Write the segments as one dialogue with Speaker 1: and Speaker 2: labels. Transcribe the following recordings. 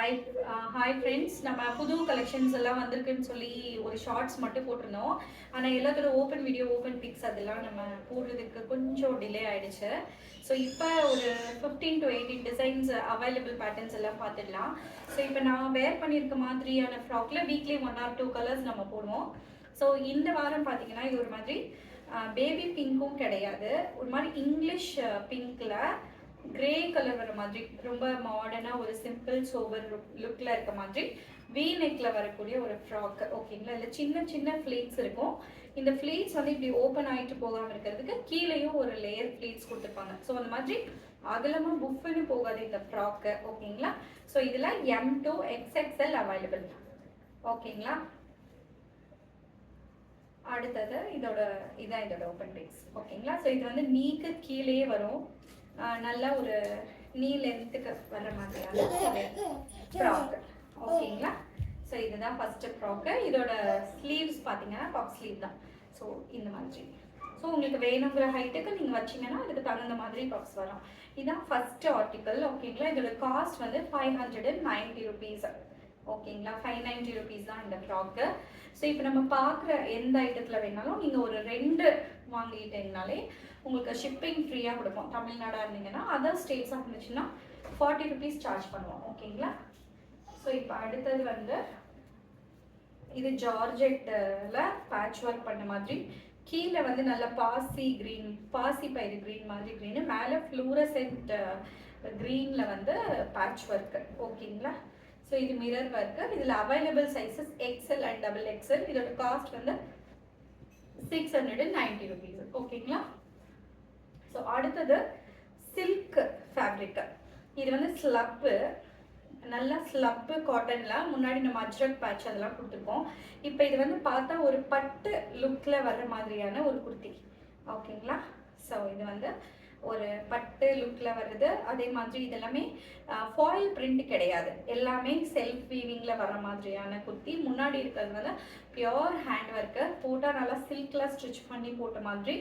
Speaker 1: Hi hi friends. நம்ம புது collections எல்லாம் வந்திருக்குன்னு சொல்லி ஒரு ஷார்ட்ஸ் மட்டும் போட்டிருந்தோம். ஆனால் எல்லாத்தோட ஓப்பன் வீடியோ ஓப்பன் பிக்ஸ் அதெல்லாம் நம்ம போடுறதுக்கு கொஞ்சம் டிலே ஆகிடுச்சு. ஸோ இப்போ ஒரு 15 to 18 டிசைன்ஸ் அவைலபிள் பேட்டர்ன்ஸ் எல்லாம் பார்த்துடலாம். ஸோ இப்போ நான் வேர் பண்ணியிருக்க மாதிரியான ஃப்ராக்ல வீக்லி 1 or 2 கலர்ஸ் நம்ம போடுவோம். ஸோ இந்த வாரம் பார்த்தீங்கன்னா இது ஒரு மாதிரி பேபி பிங்க்கும் கிடையாது, ஒரு மாதிரி இங்கிலீஷ் பிங்க்கில் கிரே கலர் வர மாதிரி ரொம்ப மாடர்னாக ஒரு சிம்பிள் சோவர் லுக்கில் இருக்க மாதிரி வி நெக்கில் வரக்கூடிய ஒரு ஃப்ராக். ஓகேங்களா? இல்லை சின்ன சின்ன ஃப்ளீட்ஸ் இருக்கும். இந்த ஃப்ளீட்ஸ் வந்து இப்படி ஓப்பன் ஆகிட்டு போகாமல் இருக்கிறதுக்கு கீழேயும் ஒரு லேயர் ஃப்ளீட்ஸ் கொடுத்துருப்பாங்க. ஸோ அந்த மாதிரி அகலமாக புஃப்னு போகாது இந்த ஃப்ராக்கு. ஓகேங்களா? ஸோ இதில் M to XXL அவைலபிள். ஓகேங்களா? அடுத்தது இதான் இதோட ஓப்பன் பிக்ஸ். ஓகேங்களா? ஸோ இது வந்து நீக்கு கீழே வரும், நல்லா ஒரு நீ லென்த்துக்கு வர்ற மாதிரியான ஃப்ராக். ஓகேங்களா? ஸோ இதுதான் ஃபர்ஸ்ட் ஃப்ராக்கு. இதோட ஸ்லீவ்ஸ் பார்த்தீங்கன்னா பப் ஸ்லீவ் தான். ஸோ இந்த மாதிரி ஸோ உங்களுக்கு வேணுங்கிற ஹைட்டுக்கு நீங்கள் வச்சிங்கன்னா அதுக்கு தகுந்த மாதிரி பப்ஸ் வரும். இதுதான் ஃபர்ஸ்ட் ஆர்டிக்கல். ஓகேங்களா? இதோட காஸ்ட் வந்து 590 rupees. ஓகேங்களா? 590 rupees தான் இந்த ஃப்ராக்கு. ஸோ இப்போ நம்ம பார்க்குற எந்த ஐட்டத்தில் வேணாலும் நீங்கள் ஒரு 2 வாங்கிட்டீங்கனாலே உங்களுக்கு ஷிப்பிங் ஃப்ரீயாக கொடுப்போம். தமிழ்நாடாக இருந்தீங்கன்னா, அதர் ஸ்டேட்ஸாக இருந்துச்சுன்னா 40 rupees சார்ஜ் பண்ணுவோம். ஓகேங்களா? ஸோ இப்போ அடுத்தது வந்து இது ஜார்ஜெட்டில் பேட்ச் ஒர்க் பண்ண மாதிரி, கீழே வந்து நல்ல பாசி பயிறு க்ரீன் மாதிரி க்ரீனு, மேலே ஃப்ளூரசென்ட் க்ரீனில் வந்து பேட்ச் ஒர்க்கு. ஓகேங்களா? ஸோ இது மிரர் ஒர்க்கு. இதில் available sizes XL and XXL. இதோட காஸ்ட் வந்து 690 rupees. ஓகேங்களா? ஸோ அடுத்தது சில்க் ஃபேப்ரிக்கு. இது வந்து ஸ்லப்பு, நல்லா ஸ்லப்பு காட்டனில் முன்னாடி நம்ம அஜ்ரக் பேட்ச் அதெல்லாம் கொடுத்துருக்கோம். இப்போ இது வந்து பார்த்தா ஒரு பட்டு லுக்கில் வர்ற மாதிரியான ஒரு குர்த்தி. ஓகேங்களா? ஸோ இது வந்து ஒரு பட்டு லுக்கில் வருது. அதே மாதிரி இதெல்லாமே ஃபாயில் பிரிண்ட் கிடையாது, எல்லாமே செல்ஃப் வீவிங்கில் வர மாதிரியான குர்த்தி. முன்னாடி இருக்கிறது வந்து பியோர் ஹேண்ட் ஒர்க்கு, போட்டால் நல்லா சில்கில் ஸ்டிச் பண்ணி போட்ட மாதிரி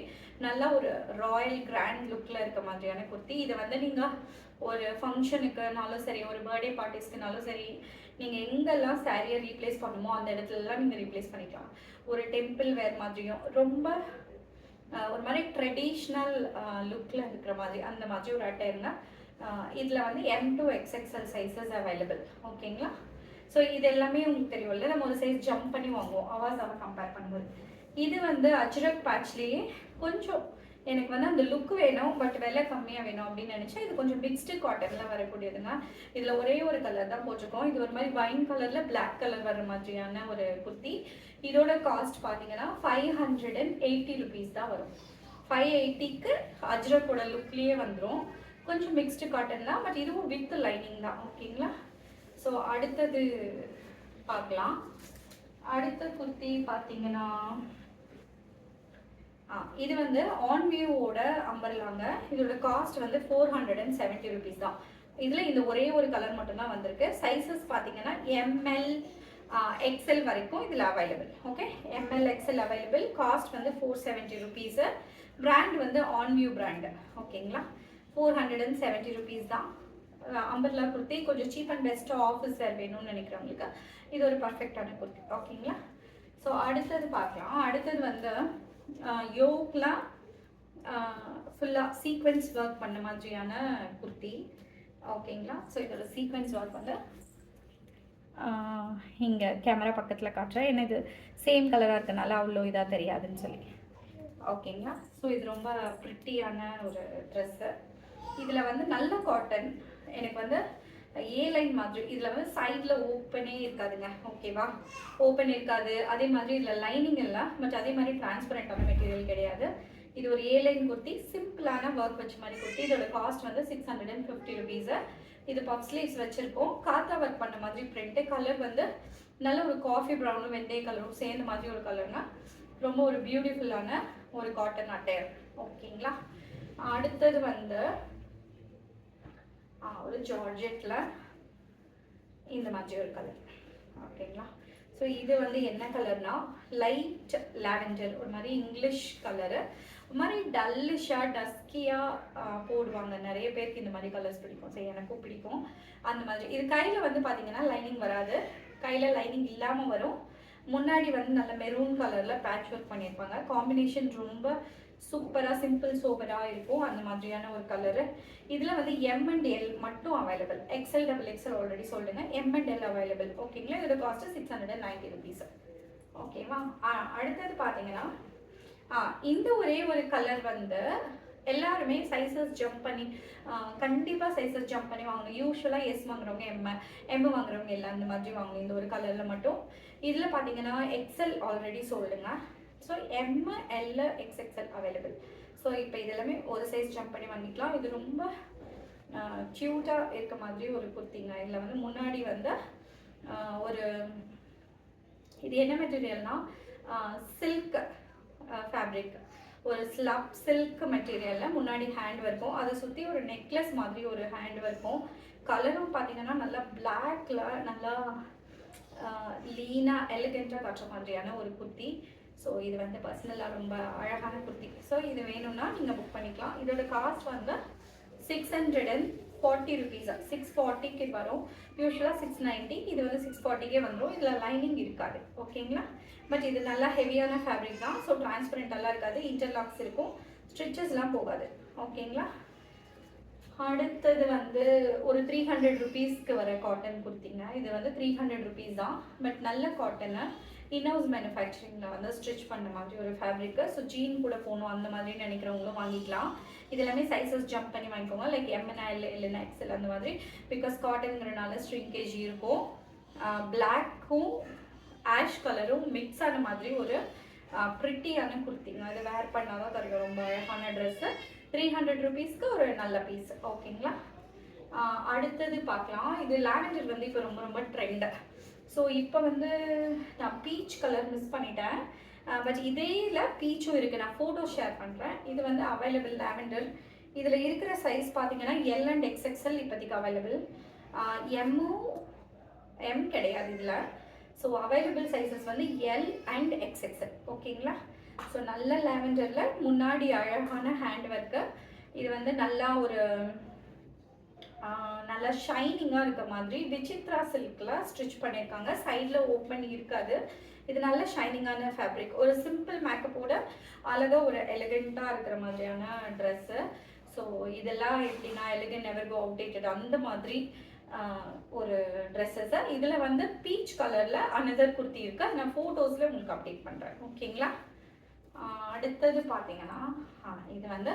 Speaker 1: நல்லா ஒரு ராயல் கிராண்ட் லுக்கில் இருக்க மாதிரியான குர்த்தி. இதை வந்து நீங்கள் ஒரு ஃபங்க்ஷனுக்குனாலும் சரி, ஒரு பர்த்டே பார்ட்டிஸ்க்குனாலும் சரி, நீங்கள் எங்கெல்லாம் சாரியை ரீப்ளேஸ் பண்ணுமோ அந்த இடத்துலலாம் நீங்கள் ரீப்ளேஸ் பண்ணிக்கலாம். ஒரு டெம்பிள் வேர் மாதிரியும் ரொம்ப ஒரு மாதிரி ட்ரெடிஷ்னல் லுக்கில் இருக்கிற மாதிரி அந்த மாதிரி ஒரு அட்டை இருந்தால் இதில் வந்து M to XXL sizes available. ஓகேங்களா? ஸோ இது எல்லாமே உங்களுக்கு தெரியும்ல, நம்ம ஒரு சைஸ் ஜம்ப் பண்ணி வாங்குவோம் அவாஸாவை கம்பேர் பண்ணும்போது. இது வந்து அஜ்ரக் பேட்ச்லேயே கொஞ்சம் எனக்கு வந்து அந்த லுக் வேணும், பட் விலை கம்மியாக வேணும் அப்படின்னு நினச்சேன். இது கொஞ்சம் மிக்ஸ்டு காட்டனில் வரக்கூடியதுங்க. இதில் ஒரே ஒரு கலர் தான் போட்டிருக்கோம். இது ஒரு மாதிரி வைன் கலரில் பிளாக் கலர் வர மாதிரியான ஒரு குர்த்தி. இதோட காஸ்ட் பார்த்தீங்கன்னா 580 rupees தான் வரும். 580க்கு அஜ்ரக்கோட லுக்லேயே வந்துடும். கொஞ்சம் மிக்ஸ்டு காட்டன் தான், பட் இதுவும் வித் லைனிங் தான். ஓகேங்களா? ஸோ அடுத்தது பார்க்கலாம். அடுத்த குர்த்தி பார்த்தீங்கன்னா இது வந்து ஆன் வியூவோட அம்பர்லாங்க. இதோட காஸ்ட் வந்து 470 rupees தான். இதில் இந்த ஒரே ஒரு கலர் மட்டும்தான் வந்திருக்கு. சைஸஸ் பார்த்தீங்கன்னா ML XL வரைக்கும் இதில் available. Okay, ML XL available. Cost வந்து 470 rupees. பிராண்ட் வந்து ஆன் வியூ பிராண்டு. ஓகேங்களா? 470 rupees தான். அம்பர்லா குர்த்தி கொஞ்சம் சீப் அண்ட் பெஸ்ட்டாக ஆஃபீஸ் வேர் வேணும்னு நினைக்கிறவங்களுக்கு இது ஒரு பர்ஃபெக்டான குர்த்தி. ஓகேங்களா? ஸோ அடுத்தது பார்க்கலாம். அடுத்தது வந்து யோக்லாம் ஃபுல்லாக சீக்வென்ஸ் ஒர்க் பண்ண மாதிரியான குர்த்தி. ஓகேங்களா? ஸோ இதோட சீக்வென்ஸ் ஒர்க் வந்து இங்கே கேமரா பக்கத்தில் காட்டுறேன், ஏன்னா இது சேம் கலராக இருக்கனால அவ்வளோ இதாக தெரியாதுன்னு சொல்லி. ஓகேங்களா? ஸோ இது ரொம்ப ப்ரிட்டியான ஒரு ட்ரெஸ்ஸு. இதில் வந்து நல்ல காட்டன், எனக்கு வந்து ஏ லைன் மாதிரி. இதில் வந்து சைடில் ஓப்பனே இருக்காதுங்க. ஓகேவா? ஓப்பன் இருக்காது. அதே மாதிரி இதில் லைனிங் இல்லை, பட் அதே மாதிரி டிரான்ஸ்பரண்டான மெட்டீரியல் கிடையாது. இது ஒரு ஏ லைன் குர்த்தி, சிம்பிளான ஒர்க் வச்ச மாதிரி குர்த்தி. இதோட காஸ்ட் வந்து 650 rupees. இது பப் ஸ்லீவ்ஸ் வச்சுருக்கோம். காத்தா ஒர்க் பண்ண மாதிரி பிரிண்ட்டு. கலர் வந்து நல்ல ஒரு காஃபி ப்ரௌனும் வெந்தய கலரும் சேர்ந்த மாதிரி ஒரு கலர்னா ரொம்ப ஒரு பியூட்டிஃபுல்லான ஒரு காட்டன் அட்டையர். ஓகேங்களா? அடுத்தது வந்து ஒரு ஜார்ஜெட்டில் இந்த மாதிரி ஒரு கலர். ஓகேங்களா? ஸோ இது வந்து என்ன கலர்னா லைட் லாவெண்டர், ஒரு மாதிரி இங்கிலீஷ் கலரு. ஒரு மாதிரி டல்லிஷாக டஸ்கியாக போடுவாங்க. நிறைய பேருக்கு இந்த மாதிரி கலர்ஸ் பிடிக்கும். சரி, எனக்கும் பிடிக்கும் அந்த மாதிரி. இது கையில் வந்து பார்த்தீங்கன்னா லைனிங் வராது, கையில் லைனிங் இல்லாமல் வரும். முன்னாடி வந்து நல்ல மெரூன் கலரில் பேட்ச் ஒர்க் பண்ணியிருப்பாங்க. காம்பினேஷன் ரொம்ப சூப்பராக சிம்பிள் சோபராக இருக்கும். அந்த மாதிரியான ஒரு கலரு. இதில் வந்து எம் அண்ட் எல் மட்டும் available. XL double XL already சொல்லுங்க. M and L available. ஓகேங்களா? இதோட காஸ்ட்டு 690 ருபீஸ். ஓகேவா? அடுத்தது பார்த்தீங்கன்னா இந்த ஒரே ஒரு கலர் வந்து எல்லாருமே சைஸஸ் ஜம்ப் பண்ணி கண்டிப்பாக சைஸஸ் ஜம்ப் பண்ணி வாங்கணும். யூஸ்வலாக எஸ் வாங்குறவங்க எம் வாங்குறவங்க எல்லாம் அந்த மாதிரி வாங்கணும் இந்த ஒரு கலரில் மட்டும். இதில் பார்த்தீங்கன்னா எக்ஸ்எல் ஆல்ரெடி சொல்லுங்க. So M L XXL available. So இப்போ இதெல்லாமே ஒரு சைஸ் ஜம்ப் பண்ணி வாங்கிக்கலாம். இது ரொம்ப க்யூட்டாக இருக்க மாதிரி ஒரு குர்த்திங்க. இதில் வந்து முன்னாடி வந்து ஒரு இது என்ன மெட்டீரியல்னா சில்க் ஃபேப்ரிக், ஒரு ஸ்லப் சில்க் மெட்டீரியலில் முன்னாடி ஹேண்ட் ஒர்க்கும், அதை சுற்றி ஒரு நெக்லஸ் மாதிரி ஒரு ஹேண்ட் ஒர்க்கும். கலரும் பார்த்தீங்கன்னா நல்லா பிளாக்ல நல்லா லீனாக எலிகெண்ட்டாக காட்டுற மாதிரியான ஒரு குர்த்தி. ஸோ இது வந்து பர்சனலாக ரொம்ப அழகான குர்த்தி. ஸோ இது வேணும்னா நீங்கள் புக் பண்ணிக்கலாம். இதோட காஸ்ட் வந்து 640 ருபீஸ். 640க்கு வரும். யூஸ்வலாக 690, இது வந்து 640கே வந்துடும். இதில் லைனிங் இருக்காது. ஓகேங்களா? பட் இது நல்லா ஹெவியான ஃபேப்ரிக் தான். ஸோ டிரான்ஸ்பரண்டெல்லாம் இருக்காது, இன்டர்லாக்ஸ் இருக்கும், ஸ்டிச்சஸ்லாம் போகாது. ஓகேங்களா? அடுத்தது வந்து ஒரு 300 ருபீஸ்க்கு வர காட்டன் குர்த்திங்க. இது வந்து 300 ருபீஸ் தான். பட் நல்ல காட்டனு, இன்ஹவுஸ் மேனுஃபேக்சரிங்கில் வந்து ஸ்டிச் பண்ண மாதிரி ஒரு ஃபேப்ரிக்கு. ஸோ ஜீன் கூட போகணும் அந்த மாதிரி நினைக்கிறவங்களும் வாங்கிக்கலாம். இது எல்லாமே சைஸஸ் ஜம்ப் பண்ணி வாங்கிக்கோங்க. லைக் எம்என்ஆ இல்லைன்னா எக்ஸ்எல் அந்த மாதிரி. பிகாஸ் காட்டனுங்கிறனால ஸ்ட்ரிங்கேஜ் இருக்கும். பிளாக்கும் ஆஷ் கலரும் மிக்ஸ் ஆன மாதிரி ஒரு ப்ரிட்டியான குர்த்திங்க. அதை வேர் பண்ணாதான் தருங்க ரொம்ப அழகான ட்ரெஸ்ஸு. 300 ருபீஸ்க்கு ஒரு நல்ல பீஸ். ஓகேங்களா? அடுத்தது பார்க்கலாம். இது லாவெண்டர் வந்து இப்போ ரொம்ப ரொம்ப ட்ரெண்டு. ஸோ இப்போ வந்து நான் பீச் கலர் மிஸ் பண்ணிட்டேன். பட் இதேல பீச்சும் இருக்குது. நான் ஃபோட்டோ ஷேர் பண்ணுறேன். இது வந்து அவைலபிள் லாவெண்டர். இதில் இருக்கிற சைஸ் பார்த்தீங்கன்னா எல் அண்ட் எக்ஸ்எக்ஸ்எல் இப்போதைக்கு அவைலபிள். எம் கிடையாது இதில். ஸோ அவைலபிள் சைஸஸ் வந்து எல் அண்ட் எக்ஸ்எக்ஸ்எல். ஓகேங்களா? ஸோ நல்ல லாவெண்டரில் முன்னாடி அழகான ஹேண்ட் ஒர்க்கு. இது வந்து நல்லா ஒரு நல்லா ஷைனிங்காக இருக்க மாதிரி விசித்ரா சில்கில் ஸ்டிச் பண்ணியிருக்காங்க. சைடில் ஓப்பன் இருக்காது. இது நல்ல ஷைனிங்கான ஃபேப்ரிக். ஒரு சிம்பிள் மேக்கப்போட அழகாக ஒரு எலிகெண்ட்டாக இருக்கிற மாதிரியான ட்ரெஸ்ஸு. ஸோ இதெல்லாம் எப்படின்னா எலிகெண்ட் நெவர் கோ அவுடேட்டட் அந்த மாதிரி ஒரு ட்ரெஸ்ஸஸை. இதில் வந்து பீச் கலரில் அனதர் குர்த்தி இருக்குது. நான் ஃபோட்டோஸில் உங்களுக்கு அப்டேட் பண்ணுறேன். ஓகேங்களா? அடுத்தது பார்த்தீங்கன்னா இது வந்து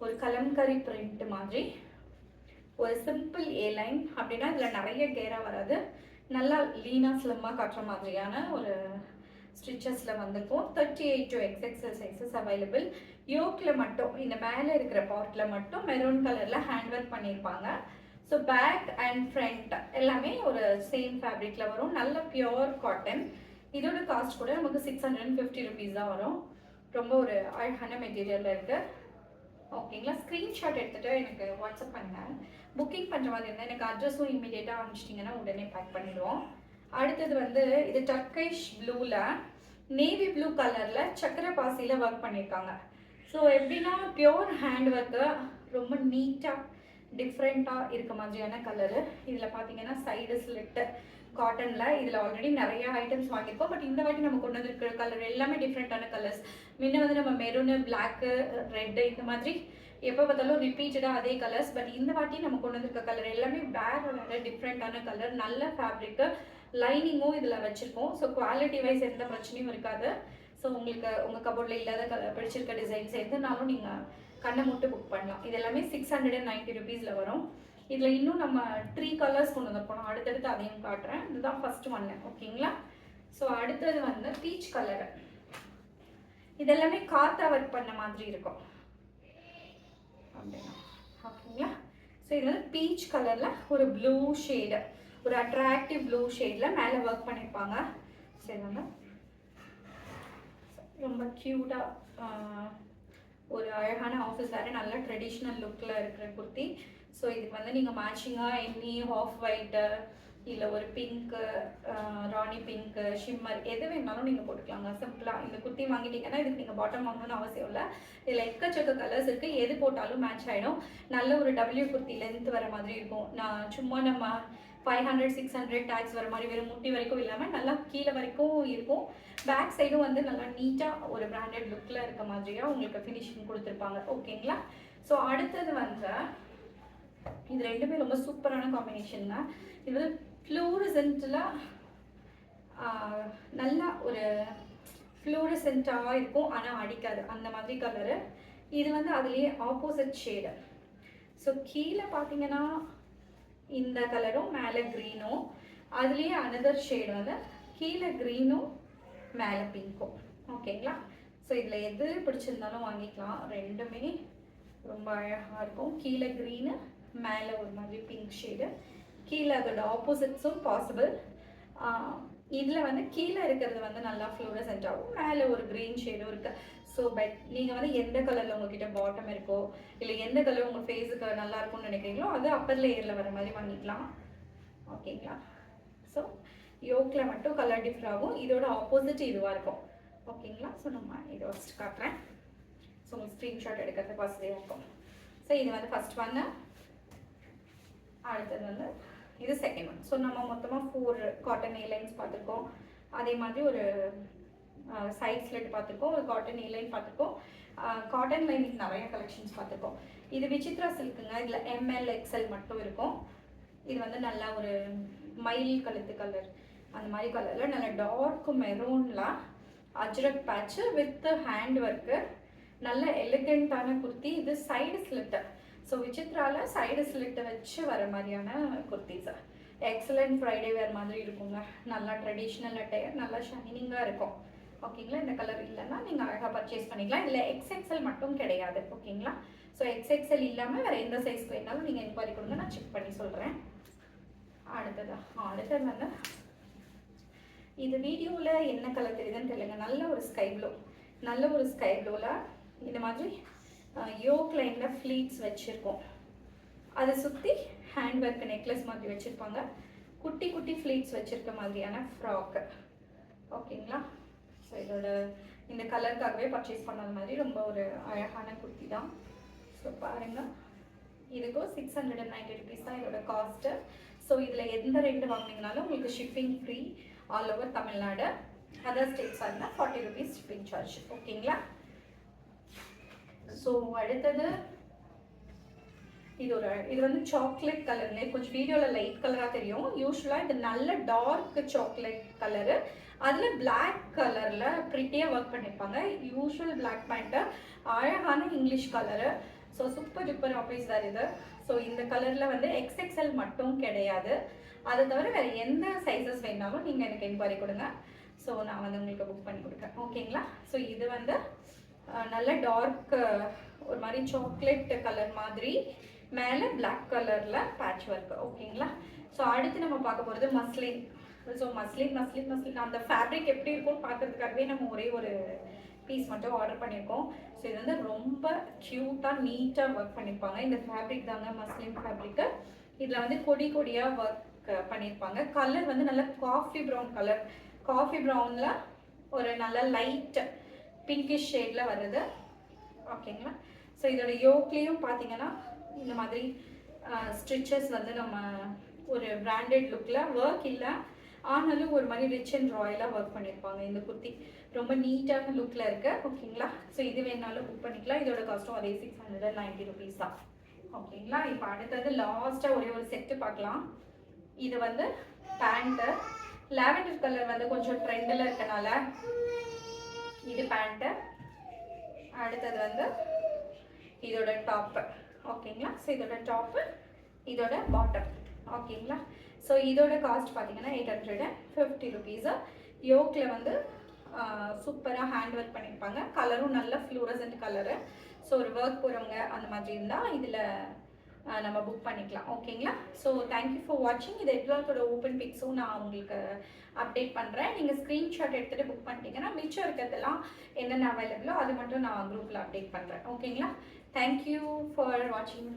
Speaker 1: ஒரு கலம்கரி பிரிண்ட் மாதிரி ஒரு சிம்பிள் ஏ லைன். அப்படின்னா இதில் நிறைய கேரா வராது, நல்லா லீனாக ஸ்லிம்மாக காட்டுற மாதிரியான ஒரு ஸ்டிச்சஸில் வந்துருக்கும். 38 to XXL சைஸஸ் அவைலபிள். யோக்கில் மட்டும் இந்த மேலே இருக்கிற பார்ட்டில் மட்டும் மெரூன் கலரில் ஹேண்ட் ஒர்க் பண்ணியிருப்பாங்க. ஸோ பேக் அண்ட் ஃப்ரண்ட் எல்லாமே ஒரு சேம் ஃபேப்ரிக்கில் வரும். நல்ல பியோர் காட்டன். இதோட காஸ்ட் கூட நமக்கு 650 ருபீஸ் தான் வரும். ரொம்ப ஒரு அழகான மெட்டீரியலில் இருக்குது. ஓகேங்களா? ஸ்க்ரீன்ஷாட் எடுத்துகிட்டு எனக்கு வாட்ஸ்அப் பண்ணுங்கள். புக்கிங் பண்ணுற மாதிரி இருந்தால் எனக்கு அட்ரஸும் இம்மீடியட்டாக அனுப்பிச்சிட்டிங்கன்னா உடனே பேக் பண்ணிடுவோம். அடுத்தது வந்து இது டர்க்கிஷ் ப்ளூவில் நேவி ப்ளூ கலரில் சக்கரை பாசியில் ஒர்க் பண்ணியிருக்காங்க. ஸோ எப்படின்னா பியோர் ஹேண்ட் ஒர்க்கு, ரொம்ப நீட்டாக டிஃப்ரெண்ட்டாக இருக்க மாதிரியான கலரு. இதில் பார்த்தீங்கன்னா சைடு ஸ்லிட்டு காட்டனில். இதில் ஆல்ரெடி நிறைய ஐட்டம்ஸ் வாங்கியிருக்கோம். பட் இந்த வாட்டி நம்ம கொண்டு வந்துருக்கிற கலர் எல்லாமே டிஃப்ரெண்ட்டான கலர்ஸ். முன்ன வந்து நம்ம மெரூனு, பிளாக்கு, ரெட்டு இந்த மாதிரி எப்போ பார்த்தாலும் ரிப்பீட்டடாக அதே கலர்ஸ். பட் இந்த வாட்டி நம்ம கொண்டு வந்திருக்க கலர் எல்லாமே வேறு டிஃப்ரெண்ட்டான கலர். நல்ல ஃபேப்ரிக்கு, லைனிங்கும் இதில் வச்சுருக்கோம். ஸோ குவாலிட்டி வைஸ் எந்த பிரச்சனையும் இருக்காது. ஸோ உங்களுக்கு உங்கள் கபோர்டில் இல்லாத கலர் பிடிச்சிருக்க டிசைன்ஸ் எதுனாலும் நீங்கள் கண்ணை மூட்டு புக் பண்ணலாம். இது எல்லாமே 690 ருபீஸில் வரும். இதில் இன்னும் நம்ம 3 கலர்ஸ் கொண்டு வந்துருப்போம். அடுத்தடுத்து அதையும் காட்டுறேன். இதுதான் ஃபர்ஸ்ட் ஒன்று. ஓகேங்களா? ஸோ அடுத்தது வந்து பீச் கலரு. இதெல்லாமே காத்தா ஒர்க் பண்ண மாதிரி இருக்கும். அப்படின்னா ஓகேங்களா? ஸோ இது வந்து பீச் கலரில் ஒரு ப்ளூ ஷேடு, ஒரு அட்ராக்டிவ் ப்ளூ ஷேடில் மேலே ஒர்க் பண்ணியிருப்பாங்க. சரி வந்து ரொம்ப க்யூட்டாக ஒரு அழகான ஆஃபீஸ் வேறு, நல்ல ட்ரெடிஷ்னல் லுக்கில் இருக்கிற குர்த்தி. ஸோ இதுக்கு வந்து நீங்கள் மேட்சிங்காக எண்ணி ஆஃப் ஒயிட்டு இல்லை ஒரு பிங்க்கு, ராணி பிங்க்கு, ஷிம்மர் எது வேணாலும் நீங்கள் போட்டுக்கலாங்க. சிம்பிளாக இந்த குர்த்தி வாங்கிட்டீங்கன்னா இதுக்கு நீங்கள் பாட்டம் வாங்கணும்னு அவசியம் இல்லை. இதில் எக்கச்சக்க கலர்ஸ் இருக்குது, எது போட்டாலும் மேட்ச் ஆகிடும். நல்ல ஒரு டபிள்யூ குர்த்தி லென்த் வர மாதிரி இருக்கும். நான் சும்மா நம்ம 500 600 டேக்ஸ் வர மாதிரி வெறும் முட்டி வரைக்கும் இல்லாமல் நல்லா கீழே வரைக்கும் இருக்கும். பேக் சைடும் வந்து நல்லா நீட்டாக ஒரு பிராண்டட் லுக்கில் இருக்க மாதிரியாக உங்களுக்கு ஃபினிஷிங் கொடுத்துருப்பாங்க. ஓகேங்களா? ஸோ அடுத்தது வந்து இது ரெண்டுமே ரொம்ப சூப்பரான காம்பினேஷன் தான். இது வந்து ஃப்ளோரசென்ட்டில் நல்லா ஒரு ஃப்ளோரசென்ட்டாக இருக்கும், ஆனால் அடிக்காது அந்த மாதிரி கலரு. இது வந்து அதுலேயே ஆப்போசிட் ஷேடு. ஸோ கீழே பார்த்தீங்கன்னா இந்த கலரும் மேலே க்ரீனும், அதுலேயே அனதர் ஷேடு வந்து கீழே க்ரீனும் மேலே பிங்க்கும். ஓகேங்களா? ஸோ இதில் எது பிடிச்சிருந்தாலும் வாங்கிக்கலாம். ரெண்டுமே ரொம்ப அழகாக இருக்கும். கீழே க்ரீனு, மேலே ஒரு மாதிரி பிங்க் ஷேடு, கீழே அதோட ஆப்போசிட்ஸும் பாசிபிள். இதில் வந்து கீழே இருக்கிறது வந்து நல்லா ஃப்ளோரசென்ட் ஆகும், மேலே ஒரு க்ரீன் ஷேடும் இருக்குது. ஸோ பட் நீங்கள் வந்து எந்த கலரில் உங்ககிட்ட பாட்டம் இருக்கோ, இல்லை எந்த கலர் உங்கள் ஃபேஸுக்கு நல்லா இருக்கும்னு நினைக்கிறீங்களோ அது அப்பர் லேயரில் வர மாதிரி வாங்கிக்கலாம். ஓகேங்களா? ஸோ யோக்கில் மட்டும் கலர் டிஃபர் ஆகும், இதோட ஆப்போசிட் இதுவாக இருக்கும். ஓகேங்களா? ஸோ நம்ம இதை வச்சுட்டு காட்டுறேன். ஸோ உங்களுக்கு ஸ்க்ரீன்ஷாட் எடுக்கிறதுக்கு வசதியாக இருக்கும். ஸோ இது வந்து ஃபஸ்ட் ஒன்று, அடுத்தது வந்து இது செகண்ட் ஒன். ஸோ நம்ம மொத்தமாக 4 காட்டன் ஏலைன்ஸ் பார்த்துருக்கோம். அதே மாதிரி ஒரு சைட் ஸ்லிட் பார்த்துருக்கோம், ஒரு காட்டன் ஏலைன் பார்த்துருக்கோம். காட்டன் லைனிங் நிறைய கலெக்ஷன்ஸ் பார்த்துருக்கோம். இது விசித்ரா சில்க்குங்க. இதில் ML XL மட்டும் இருக்கும். இது வந்து நல்லா ஒரு மயில் கழுத்து கலர், அந்த மாதிரி கலரில் நல்ல டார்க் மெரூனில் ajrak patch with hand work, நல்ல எலிகெண்ட்டான குர்த்தி. இது சைடு ஸ்லிட்டு. ஸோ விசித்ராவில் சைடு ஸ்லிட்டை வச்சு வர மாதிரியான குர்த்திஸ் எக்ஸலண்ட் ஃப்ரைடே வேர் மாதிரி இருக்குங்க. நல்லா ட்ரெடிஷ்னல் அட்டையர், நல்லா ஷைனிங்காக இருக்கும். ஓகேங்களா? இந்த கலர் இல்லைன்னா நீங்கள் அழகாக பர்ச்சேஸ் பண்ணிக்கலாம். இல்லை XXL மட்டும் கிடையாது. ஓகேங்களா? ஸோ XXL இல்லாமல் வேறு எந்த சைஸ்க்கு வேணாலும் நீங்கள் என்கொயரி கொடுங்க, நான் செக் பண்ணி சொல்கிறேன். அடுத்தது வந்து இது வீடியோவில் என்ன கலர் தெரியுதுன்னு தெரியலங்க. நல்ல ஒரு ஸ்கை ப்ளூவில் இந்த மாதிரி யோக் லைனில் ஃப்ளீட்ஸ் வச்சுருக்கோம். அதை சுற்றி ஹேண்ட் ஒர்க் நெக்லஸ் மாதிரி வச்சுருப்பாங்க. குட்டி குட்டி ஃப்ளீட்ஸ் வச்சுருக்க மாதிரியான ஃப்ராக்கு. ஓகேங்களா? ஸோ இதோட இந்த கலருக்காகவே பர்ச்சேஸ் பண்ணாத மாதிரி ரொம்ப ஒரு அழகான குர்த்தி தான். ஸோ பாருங்கள், இதுக்கும் 690 ருபீஸ் தான் இதோட காஸ்ட்டு. ஸோ இதில் எந்த ரெண்டு வாங்கினீங்கனாலும் உங்களுக்கு shipping free all over Tamil Nadu. Other ஸ்டேட்ஸாக இருந்தால் 40 ருபீஸ் ஷிப்பிங் சார்ஜ். ஓகேங்களா? ஸோ அடுத்தது இது வந்து சாக்லேட் கலர்லேயே கொஞ்சம் வீடியோவில் லைட் கலராக தெரியும். யூஸ்வலாக இது நல்ல டார்க் சாக்லேட் கலரு, அதில் பிளாக் கலரில் ப்ரிட்டியாக ஒர்க் பண்ணியிருப்பாங்க. யூஸ்வல் பிளாக் பேண்ட்டு, அழகான English colour. So super duper office தான் இது. ஸோ இந்த கலரில் வந்து XXL மட்டும் கிடையாது, அதை தவிர வேறு எந்த சைஸஸ் வேணாலும் நீங்கள் எனக்கு என்கொயரி கொடுங்க. ஸோ நான் வந்து உங்களுக்கு புக் பண்ணி கொடுக்குறேன். ஓகேங்களா? ஸோ இது வந்து நல்ல டார்க் ஒரு மாதிரி சாக்லேட் கலர் மாதிரி, மேலே பிளாக் கலரில் பேட்ச் ஒர்க். ஓகேங்களா? ஸோ அடுத்து நம்ம பார்க்க போகிறது மஸ்லின். ஸோ மஸ்லின் அந்த ஃபேப்ரிக் எப்படி இருக்கும்னு பார்க்கறதுக்காகவே நம்ம ஒரே ஒரு பீஸ் மட்டும் ஆர்டர் பண்ணியிருக்கோம். ஸோ இது வந்து ரொம்ப க்யூட்டாக நீட்டாக ஒர்க் பண்ணியிருப்பாங்க. இந்த ஃபேப்ரிக் தாங்க மஸ்லின் ஃபேப்ரிக்கு. இதில் வந்து கொடியாக ஒர்க் பண்ணியிருப்பாங்க. கலர் வந்து நல்ல காஃபி ப்ரௌன் கலர், காஃபி ப்ரௌனில் ஒரு நல்ல லைட் பிங்கிஷ் ஷேடில் வருது. ஓகேங்களா? ஸோ இதோட யோக்லேயும் பார்த்தீங்கன்னா இந்த மாதிரி ஸ்டிச்சஸ் வந்து நம்ம ஒரு பிராண்டட் லுக்கில் ஒர்க் இல்லை, ஆனாலும் ஒரு மாதிரி ரிச் அண்ட் ராயலாக ஒர்க் பண்ணியிருப்பாங்க. இந்த குர்த்தி ரொம்ப நீட்டான லுக்கில் இருக்குது. ஓகேங்களா? ஸோ இது வேணாலும் புக் பண்ணிக்கலாம். இதோட காஸ்ட்டும் அதே 690 ருபீஸ் தான். ஓகேங்களா? இப்போ அடுத்தது லாஸ்ட்டாக ஒரே ஒரு செட்டு பார்க்கலாம். இது வந்து பேண்ட்டு, லாவெண்டர் கலர் வந்து கொஞ்சம் ட்ரெண்டில் இருக்கனால இது பேண்ட்டு. அடுத்தது வந்து இதோட டாப்பு. ஓகேங்களா? ஸோ இதோட டாப்பு, இதோட பாட்டம். ஓகேங்களா? ஸோ இதோட காஸ்ட் பார்த்தீங்கன்னா 850 ருபீஸு. யோக்கில் வந்து சூப்பராக ஹேண்ட் ஒர்க் பண்ணியிருப்பாங்க. கலரும் நல்ல ஃப்ளூரசன்ட் கலரு. ஸோ ஒரு ஒர்க் போகிறவங்க அந்த மாதிரி இருந்தால் இதில் நம்ம புக் பண்ணிக்கலாம். ஓகேங்களா? ஸோ தேங்க்யூ ஃபார் வாட்சிங். இது எல்லாத்தோட ஓப்பன் பிக்ஸும் நான் உங்களுக்கு அப்டேட் பண்ணுறேன். நீங்கள் ஸ்க்ரீன்ஷாட் எடுத்துகிட்டு புக் பண்ணிட்டீங்கன்னா மிச்சம் இருக்கிறதெல்லாம் என்னென்ன அவைலபிளோ அது மட்டும் நான் குரூப்பில் அப்டேட் பண்ணுறேன். ஓகேங்களா? தேங்க்யூ ஃபார் வாட்சிங்.